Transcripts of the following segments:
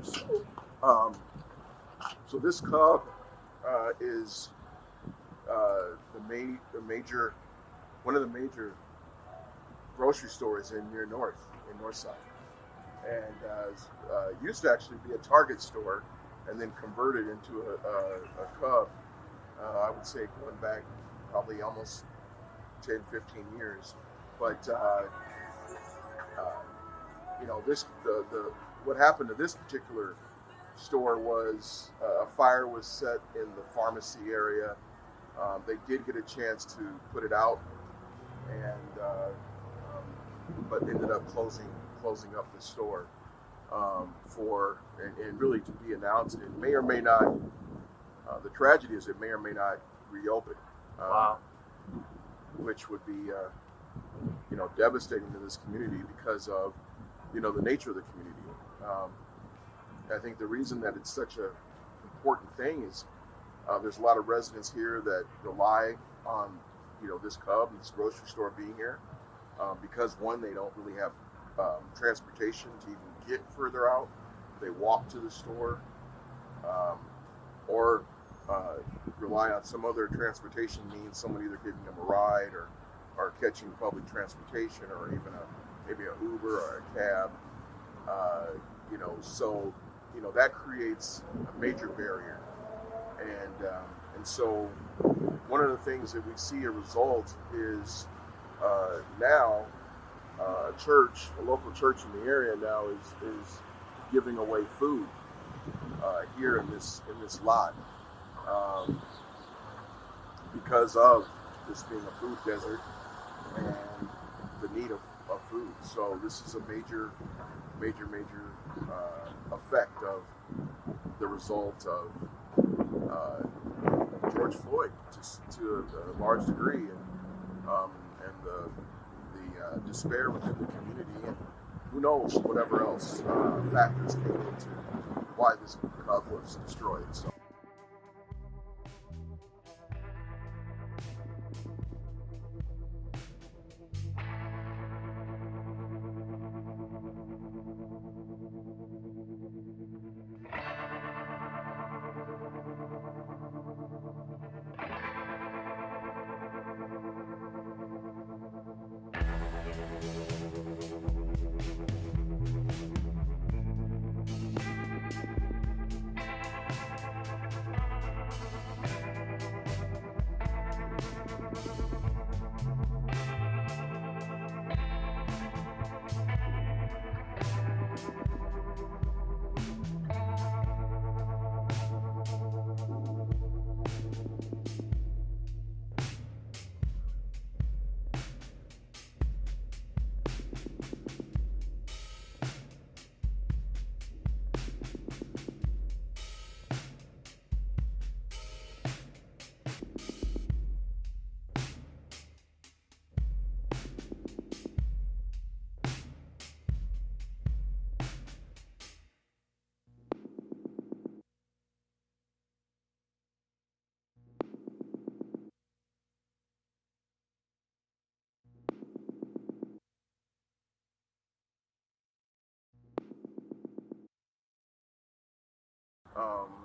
stores. So this Cub is the major, one of the major grocery stores in Northside, and used to actually be a Target store, and then converted into a Cub. I would say going back probably almost 10, 15 years. But what happened to this particular store was a fire was set in the pharmacy area. They did get a chance to put it out, and but ended up closing up the store and really to be announced. It may or may not. The tragedy is it may or may not reopen. Wow. Which would be devastating to this community because of the nature of the community. I think the reason that it's such an important thing is there's a lot of residents here that rely on this Cub and this grocery store being here because one, they don't really have transportation to even get further out. They walk to the store or rely on some other transportation means, someone either giving them a ride or catching public transportation or even maybe an Uber or a cab. So that creates a major barrier, and so one of the things that we see a result is now a local church in the area now is giving away food here in this lot. Because of this being a food desert and the need of food. So this is a major effect of the result of George Floyd to a large degree, and the despair within the community, and who knows whatever else factors came into why this Cub was destroyed. So.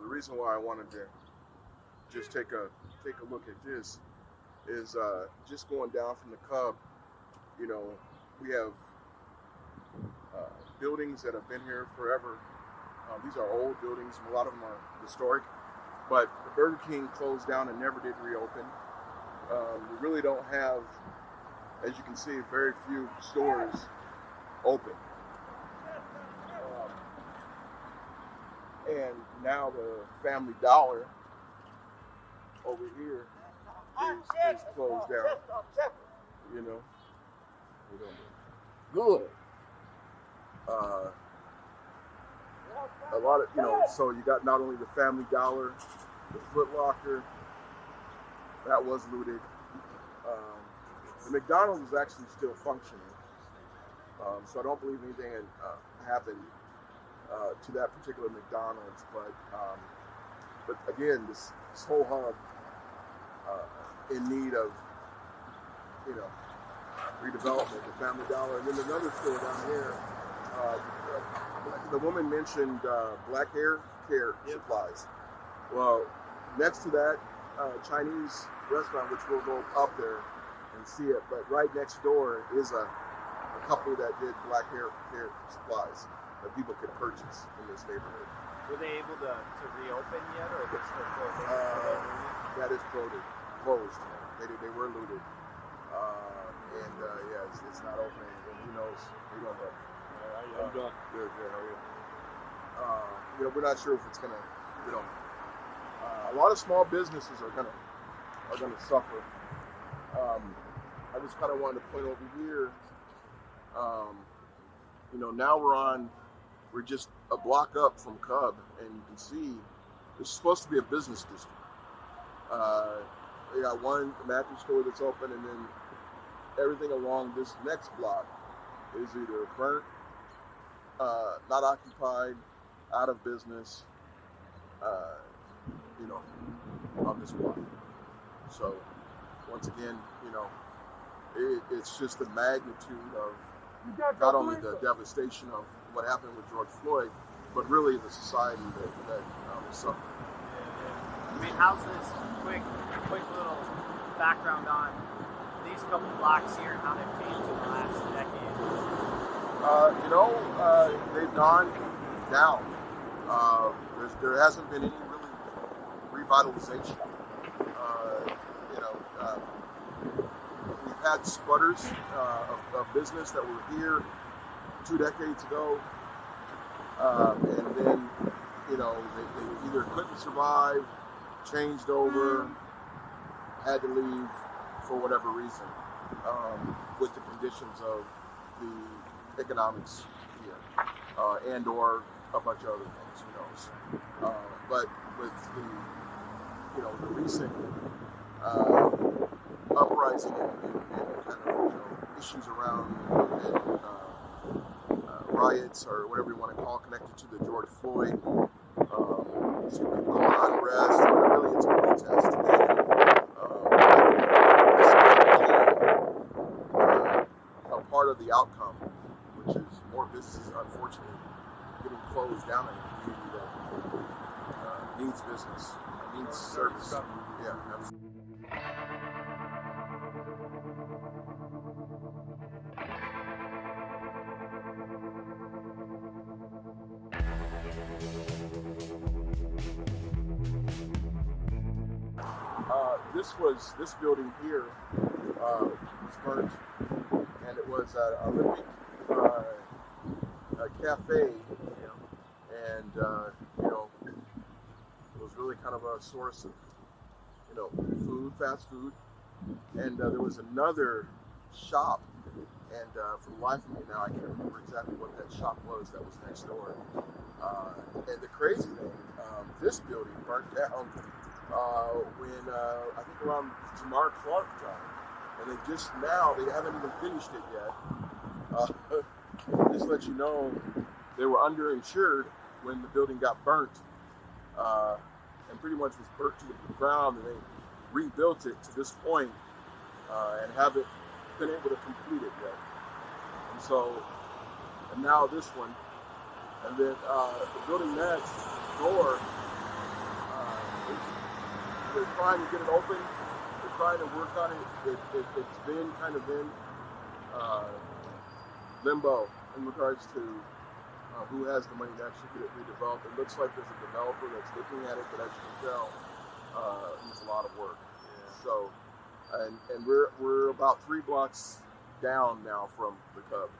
The reason why I wanted to just take a look at this is just going down from the Cub. We have buildings that have been here forever. These are old buildings, and a lot of them are historic. But the Burger King closed down and never did reopen. We really don't have, as you can see, very few stores open. And now the Family Dollar over here is closed down. Good. A lot of, so you got not only the Family Dollar, the Foot Locker, that was looted. The McDonald's is actually still functioning. So I don't believe anything happened to that particular McDonald's, but again, this whole hub in need of redevelopment. The Family Dollar, and then another store down here, the woman mentioned black hair care supplies. Well, next to that Chinese restaurant, which we'll go up there and see it, but right next door is a company that did black hair care supplies that people could purchase in this neighborhood. Were they able to reopen yet, or are they still closed? That is closed. They were looted. Yeah, it's not opening. And who knows? We don't know. I'm done. Good. We're not sure if it's gonna. A lot of small businesses are gonna suffer. I just kind of wanted to point over here. Now we're just a block up from Cub, and you can see this is supposed to be a business district. They got one mattress store that's open, and then everything along this next block is either burnt, not occupied, out of business, on this block. So once again, it's just the magnitude of not only the devastation of what happened with George Floyd, but really the society that is suffering. I mean, how's this quick little background on these couple blocks here and how they've changed in the last decade? They've gone down. There hasn't been any really revitalization. We've had sputters of business that were here 2 decades ago, and then they either couldn't survive, changed over, had to leave for whatever reason, with the conditions of the economics here, and or a bunch of other things, who knows. But with the recent uprising and kind of issues around riots or whatever you want to call it, connected to the George Floyd, unrest, but really it's a protest. A part of the outcome, which is more businesses, unfortunately, getting closed down in a community that needs business, needs service. Yeah, absolutely. This building here was burnt, and it was an Olympic cafe, and it was really kind of a source of food, fast food, and there was another shop, and for the life of me now I can't remember exactly what that shop was that was next door. And the crazy thing, this building burnt down when I think around Jamar Clark time, and they haven't even finished it yet. Just to let you know, they were underinsured when the building got burnt, and pretty much was burnt to the ground, and they rebuilt it to this point, and haven't been able to complete it yet. And now this one, and then the building next door, they're trying to get it open. They're trying to work on it. It's been kind of in limbo in regards to who has the money to actually get it redeveloped. It looks like there's a developer that's looking at it, but as you can tell, needs a lot of work. Yeah. So, and we're about 3 blocks down now from the Cub.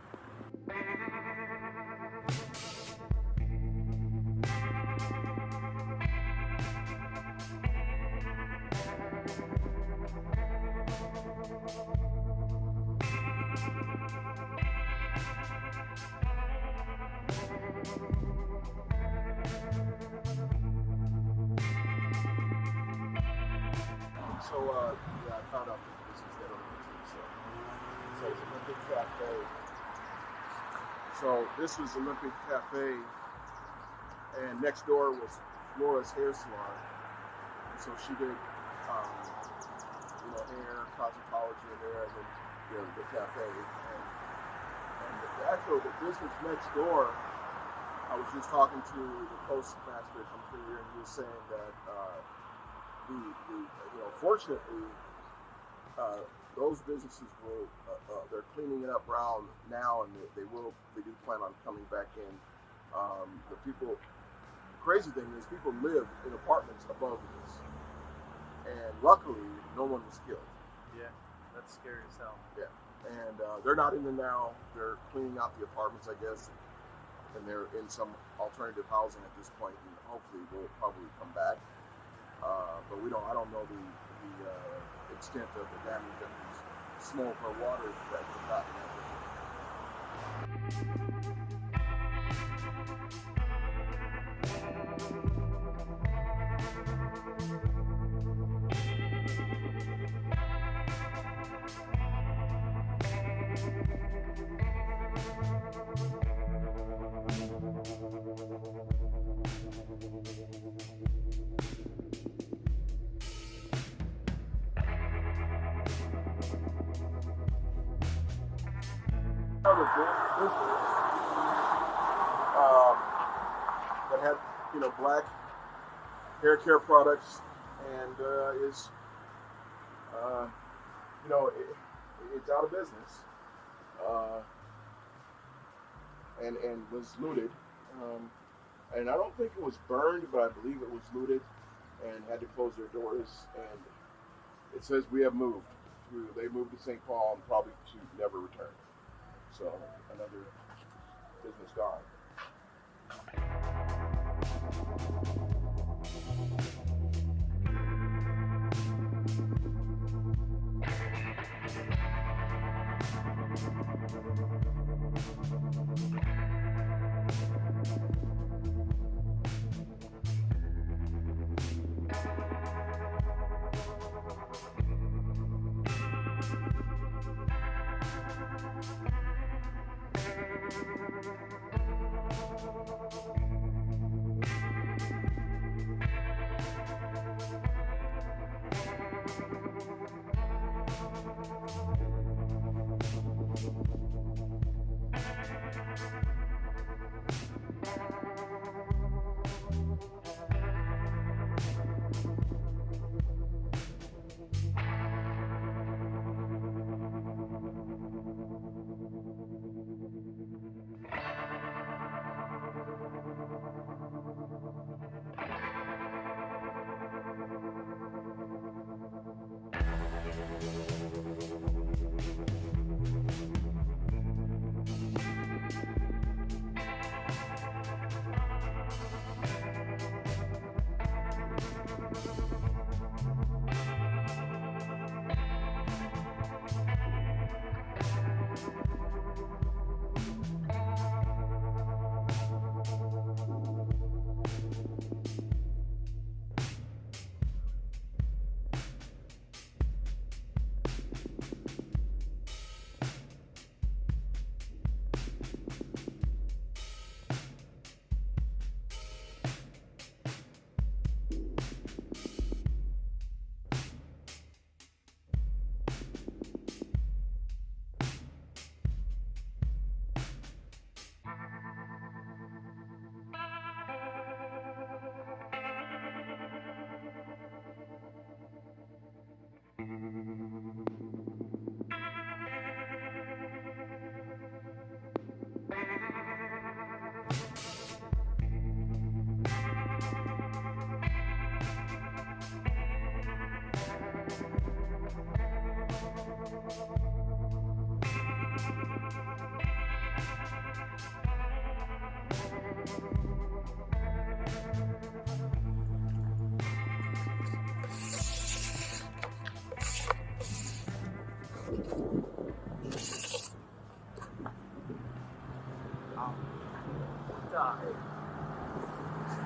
So I found out that this is dead on the so it's Olympic Cafe. So this was Olympic Cafe, and next door was Flora's hair salon. So she did, hair, cosmetology in there, and then the cafe. And the business next door I was just talking to the postmaster from here, and he was saying that fortunately, those businesses will they're cleaning it up around now, and they do plan on coming back in. The crazy thing is people live in apartments above this, and luckily no one was killed. Yeah, that's scary as hell. Yeah, and they're not in there now. They're cleaning out the apartments, I guess, and they're in some alternative housing at this point, and hopefully will probably come back. But I don't know the extent of the damage that these smoke or water that have gotten out. Another business that had black hair care products and is it's out of business and was looted, and I don't think it was burned, but I believe it was looted and had to close their doors, and it says we have moved. They moved to St. Paul and probably to never return. So another business gone.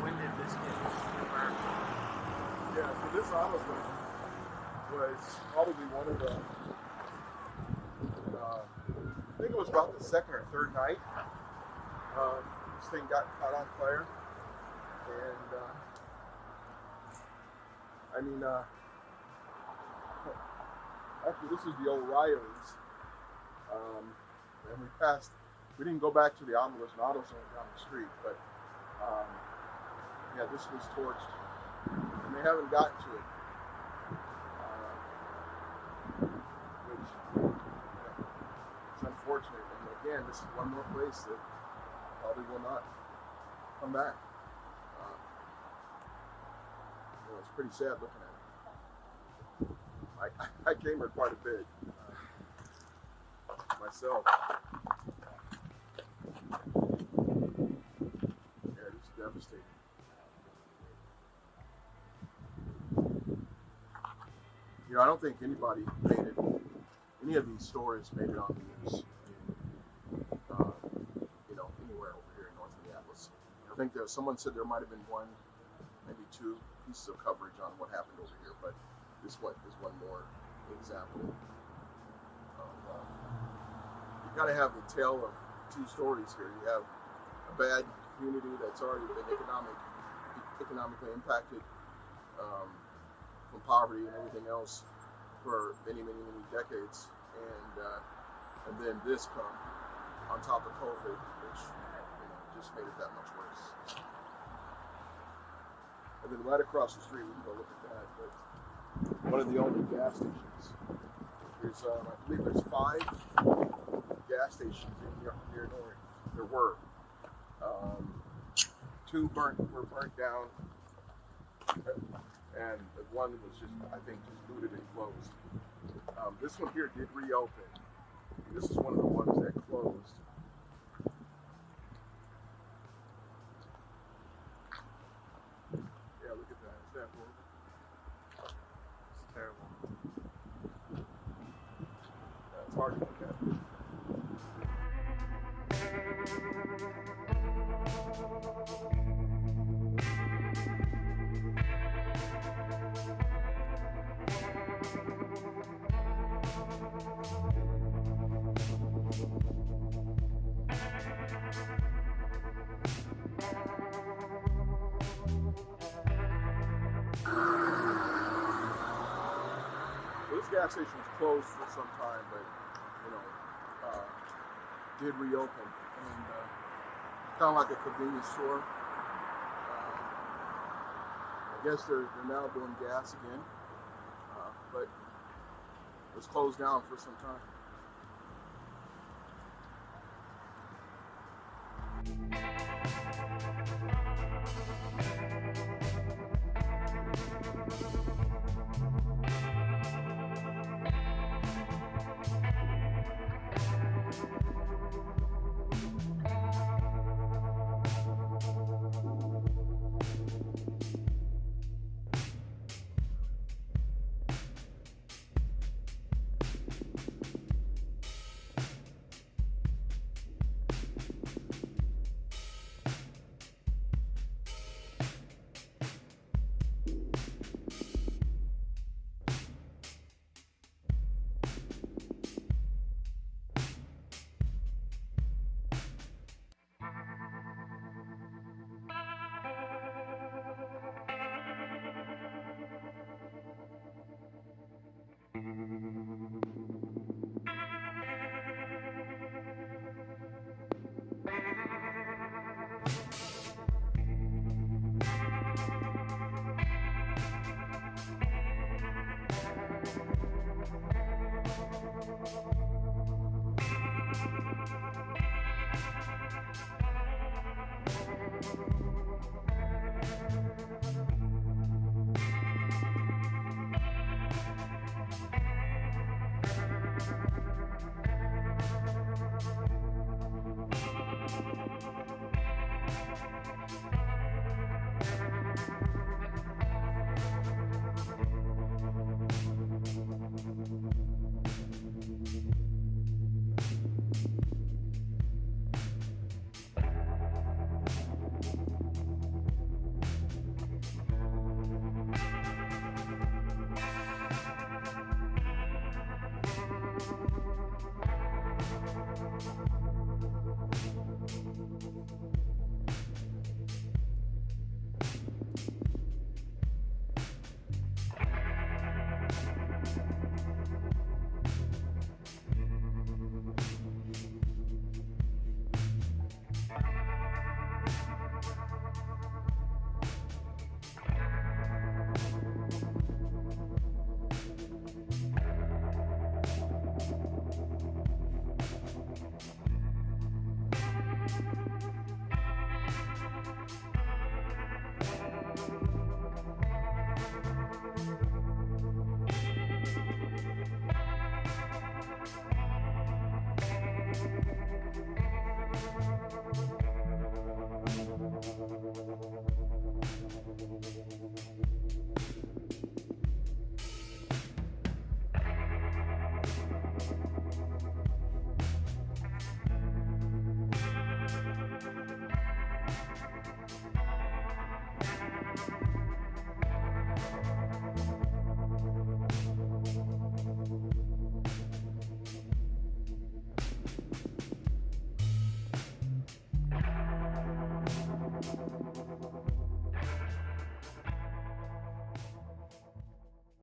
When did this get burned? Yeah, so this honestly was probably one of the, I think it was about the second or third night. This thing got caught on fire. And, actually this is the old Riley's. And we didn't go back to the Omnibus and Auto Zone down the street, but Um, yeah, this was torched, and they haven't gotten to it, which is unfortunate. And again, this is one more place that probably will not come back. It's pretty sad looking at it. I came here quite a bit myself. Yeah, it's devastating. You know, I don't think any of these stories made it on the news anywhere over here in North Minneapolis. I think someone said there might have been one, maybe two pieces of coverage on what happened over here, but this one is one more example of you got to have the tale of two stories here. You have a bad community that's already been economically impacted from poverty and everything else for many decades, and then this come on top of COVID, which just made it that much worse. And then right across the street, we can go look at that. But one of the only gas stations. There's, I believe, there's 5 gas stations near North. There were 2 were burnt down, and one was just looted and closed. This one here did reopen. This is one of the ones that closed. Look at that. Is that horrible? It's terrible. Yeah, it's hard to look at. This gas station was closed for some time, but did reopen, and kind of like a convenience store. I guess they're now doing gas again, but it was closed down for some time.